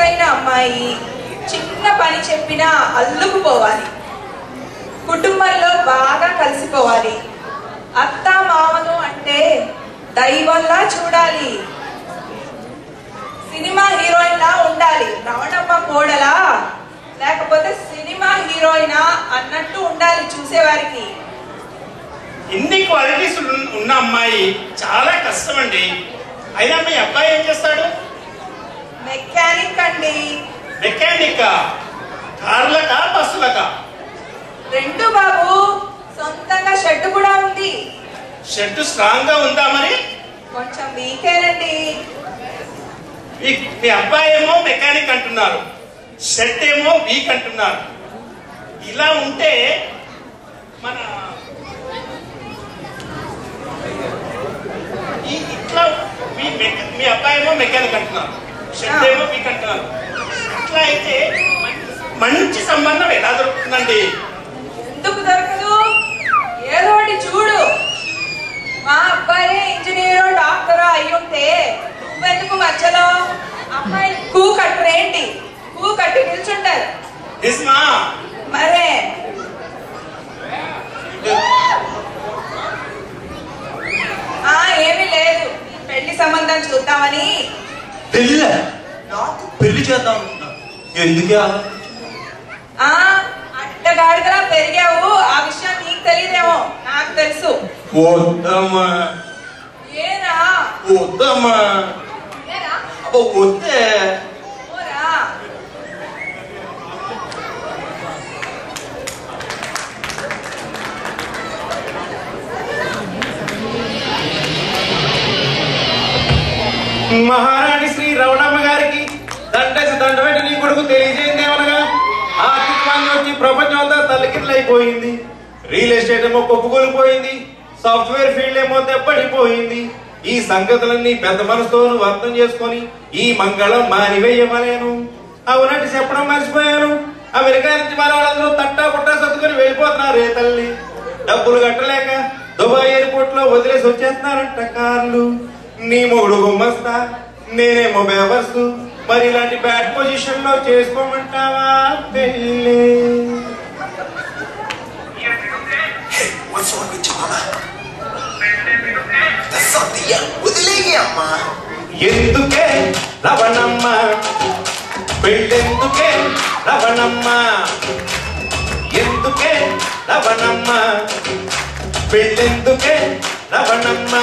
చురుకైన అమ్మాయి, చిన్న పని చెప్పినా అల్లుకుపోవాలి, కుటుంబంలో బాగా కలిసిపోవాలి, అత్త మామను అంటే దైవంలా చూడాలి, సినిమా హీరోయిన్ లా ఉండాలి, రవణమ్మ కోడలా లేకపోతే సినిమా హీరోయినా అన్నట్టు ఉండాలి చూసేవారికి. ఇన్ని క్వాలిటీస్ ఉన్న అమ్మాయి చాలా కష్టం అండి. అయినా మీ అబ్బాయి ఏం చేస్తాడు? మెకానిక్ అండి. మెకానిక్? కార్లకా బస్సులకా? రెండు బాబు. సొంతంగా షెడ్ కూడా ఉంది. షెడ్ స్ట్రాంగ్ గా ఉందా మరి? కొంచెం వీకేనండి. మీ అబ్బాయి ఏమో మెకానిక్ అంటున్నారు, షెడ్ ఏమో వీక్ అంటున్నారు. ఇలా ఉంటే మన ఇట్లా మీ అబ్బాయి ఏమో మెకానిక్ అంటున్నారు, షెడ్ ఏమో వీక్ అంటున్నారు. ఇట్లా అయితే మంచి సంబంధం ఎలా దొరుకుతుందండి? ఎందుకు దొరకదు? ఏదో ఒకటి చూడు. మా అబ్బాయి ఇంజనీరో డాక్టరో అయి ఉంటే నువ్వెందుకు మధ్యలో? అమ్మాయి కూ కట్టరేంటి? కూ కట్టి నిల్చుంటారు. మరే ఏమీ లేదు, పెళ్లి సంబంధం చూద్దామని. పెళ్ళ? నాకు పెళ్లి చేద్దాం ఎందుకే? అడ్డగాడిదలా పెరిగావు, ఆ విషయం నీకు తెలియదేమో, నాకు తెలుసు. వద్దమ్మా. ఏరా? వద్దమ్మా. వద్దే. మహారాణి శ్రీ రవణమ్మ గారికి దండసి దండబెట్టి నీ కొడుకు తెలియజేయండి ఏమనగా ఆర్థికమాన్ని వచ్చి ప్రపంచం అంతా తల్లికిట్లయిపోయింది. రియల్ ఎస్టేట్ ఏమో కొప్పుకొలిపోయింది, సాఫ్ట్వేర్ ఫీల్డ్ ఏమో దెబ్బడిపోయింది. ఈ సంగతులన్నీ పెద్ద మనసుతో అర్థం చేసుకొని ఈ మంగళం మానివేయమలేను. అవునట్టు చెప్పడం మర్చిపోయాను. అమెరికా నుంచి మన వాళ్ళందరూ తట్టా పుట్టా సర్దుకొని వెళ్ళిపోతున్నారే తల్లి. డబ్బులు కట్టలేక దుబాయ్ ఎయిర్పోర్ట్ లో వదిలేసి వచ్చేస్తున్నారంట కార్లు. నీ మొగుడు గుమ్మస్తా, నేనేమో బేవర్సు. మరి ఇలాంటి బ్యాడ్ పొజిషన్ లో చేసుకోమంటావా పెళ్ళి? ఎందుకే రవణమ్మ పెళ్ళెందుకే రవణమ్మ? ఎందుకే రవణమ్మ పెళ్ళెందుకే రవణమ్మ?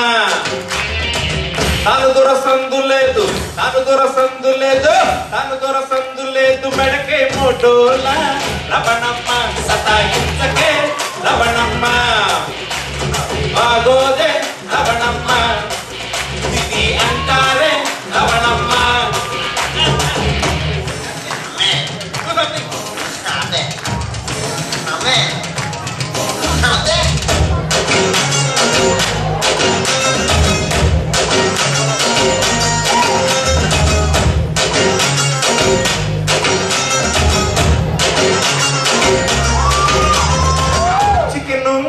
తాను దొరసందు లేదు, తాను దొరసందు లేదు, తాను దొరసందు లేదు, మెడకే మోటోల రవణమ్మ సతాయించకే రవణమ్మ. బాగోదే రవణమ్మ, ఇది అంటారే రవణమ్మ.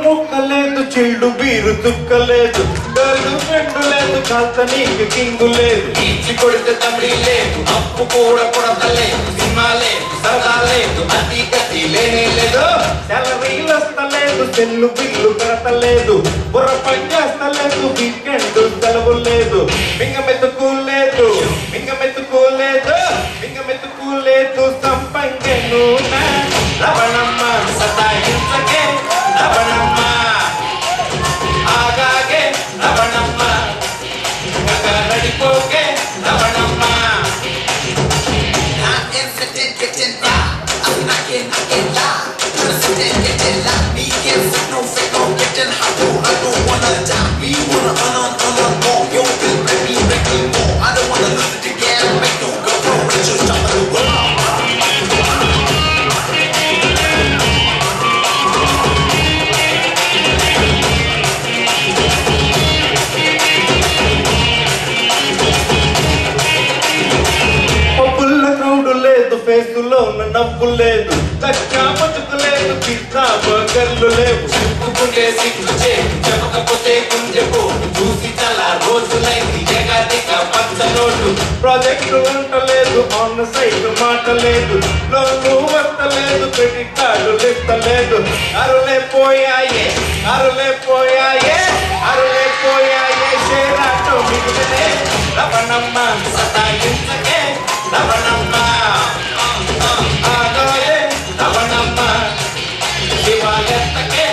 ముక్కలేదు, చిల్డు బీరు తుక్కలేదు, గల్లు ఫ్రెండు లేదు, కాస్త నీకు కింగు లేదు. ఈచి కొడితే తమిళ లేదు, అప్పు కూడా కొడతలేదు, సినిమా లేదు, సరదా లేదు, అతి గతి లేనే లేదు. సెలరీలు వస్తలేదు, సెల్లు బిల్లు కడతలేదు, బుర్ర పని చేస్తలేదు, వీకెండ్ సెలవు లేదు. మింగమెత్తుకోలేదు, మింగమెత్తుకోలేదు, మింగమెత్తుకోలేదు, సంపంగను రవణమ్మ సతాయించకే రవణమ్మ. ఆగాగే రవణమ్మ, నడిపోకే రవణమ్మ. ఫేసులో నవ్వు లేదు, లక్షా బతుకు లేదు, పిజ్జా బర్గర్లు లేవు. చెప్పుకుంటే సిగ్గు చేవు, చెప్పకపోతే గుంజెపు, చూసి చాలా రోజులైంది జగదిక పచ్చ నోటు. ప్రాజెక్టు వంటలేదు, ఆన్లైన్ ఫోన్ సైట్ మాటలేదు, లోను వస్తలేదు, క్రెడిట్ కార్డు ఇస్తలేదు. అరులే పోయాయే షేరాటో మిగిలినే. రవణమ్మ సతాయించకే రవణమ్మ, ఆగోలే రవణమ్మ, శివాలెత్తకే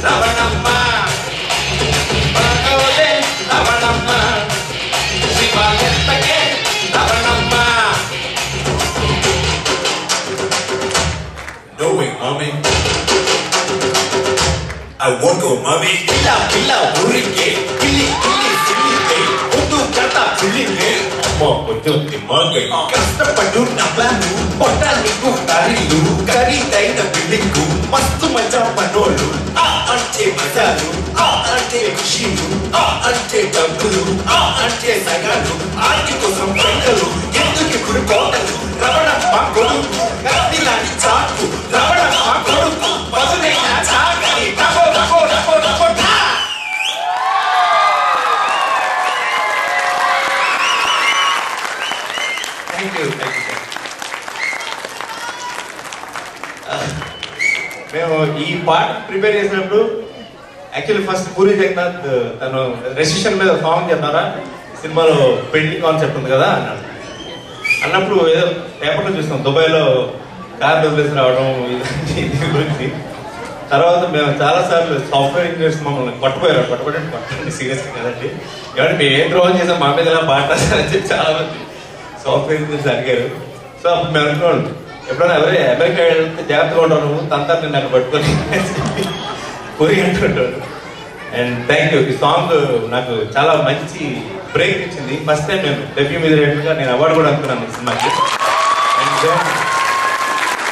రవణమ్మ, ఆగోలే రవణమ్మ, శివాలెత్తకే Ravanamma. Knowing, mommy, I won't go, mommy. Pilla, urikke, pilli, sillikke, undu kata pillinge. Amma, వచ్చి మాంగై కష్టపడు నవ్వాను, పొట్టాలకు కరీలు, ఖరీదైన బిల్డింగు, మస్తు మజా పనోళ్ళు. ఆ అంటే మజాలు, ఆ అంటే ఖుషీలు, ఆ అంటే డబ్బులు, ఆ అంటే సగాలు, ఆటి కోసం పెంటలు, ఎందుకు ఇప్పుడు కోటలు. రవణమ్మ కొడుకు కత్తిలాంటి చాకు, రవణమ్మ కొడుకు పదునైన చాకలి. మేము ఈ పాట ప్రిపేర్ చేసినప్పుడు యాక్చువల్లీ ఫస్ట్ పూరి జగన్నాథ్ తను రెసిషన్ మీద సాంగ్ చేస్తారా, సినిమాలో పెళ్లి కాన్సెప్ట్ ఉంది కదా అన్నాడు. అన్నప్పుడు ఏదో పేపర్లో చూస్తాం దుబాయ్లో కార్ వదిలేసి రావడం ఇది గురించి. తర్వాత మేము చాలాసార్లు సాఫ్ట్వేర్ ఇంజనీర్స్ మమ్మల్ని పట్టుబడి సీరియస్గా కదండి, ఏమంటే మేము ఏం ద్రోహం చేసాం మా మీద ఇలా పాట అని చెప్పి చాలా మంది సాఫ్ట్వేర్ ఇంజనీర్స్ అడిగారు. సో అప్పుడు మేము అనుకోండి ఎప్పుడైనా అమెరికా వెళ్తే జాగ్రత్తగా ఉంటావు నువ్వు, తంతా నేను అక్కడ పట్టుకొని పూరి అంటుంటాడు. And thank you. ఈ సాంగ్ నాకు చాలా మంచి బ్రేక్ ఇచ్చింది. ఫస్ట్ టైం నేను డెబ్యూ మ్యూజిక్ డైరెక్టర్గా నేను అవార్డు కూడా అనుకున్నాను ఈ సినిమాకి. అండ్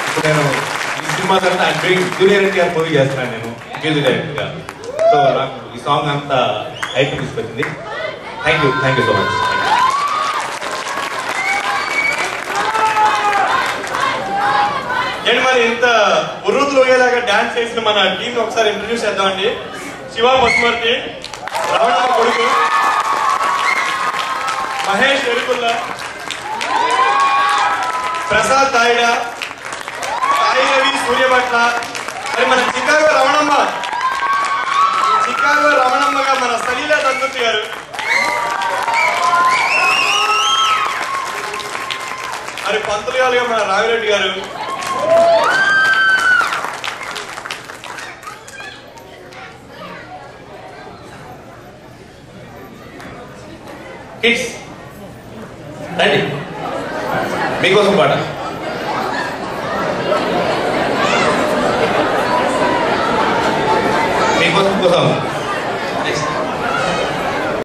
ఇప్పుడు నేను ఈ సినిమా తర్వాత జూనియర్ ఎన్టీఆర్ మూవీ చేస్తున్నాను నేను మ్యూజిక్ డైరెక్టర్గా. సో నాకు ఈ సాంగ్ అంతా హైప్ తీసుకొచ్చింది. Thank you so much. ఏంటి మరి ఇంత ఉర్రూతులు ఊగేలాగా డాన్స్ చేసిన మన టీం ఒకసారి ఇంట్రడ్యూస్ చేద్దామండి. శివ పసుమర్తి, రవణమ్మ కొడుకు, మహేష్ ఎరుకుల్లా, ప్రసాద్ దాయిడా, సాయి రవి సూర్యభట్ల, మరి మన చికాగో రమణమ్మగా మన సలీలా దంపతి గారు, మరి పంతులు గారుగా మన రావిరెడ్డి గారు, కిడ్స్ రండి మీకోసం పాట. మీకోసం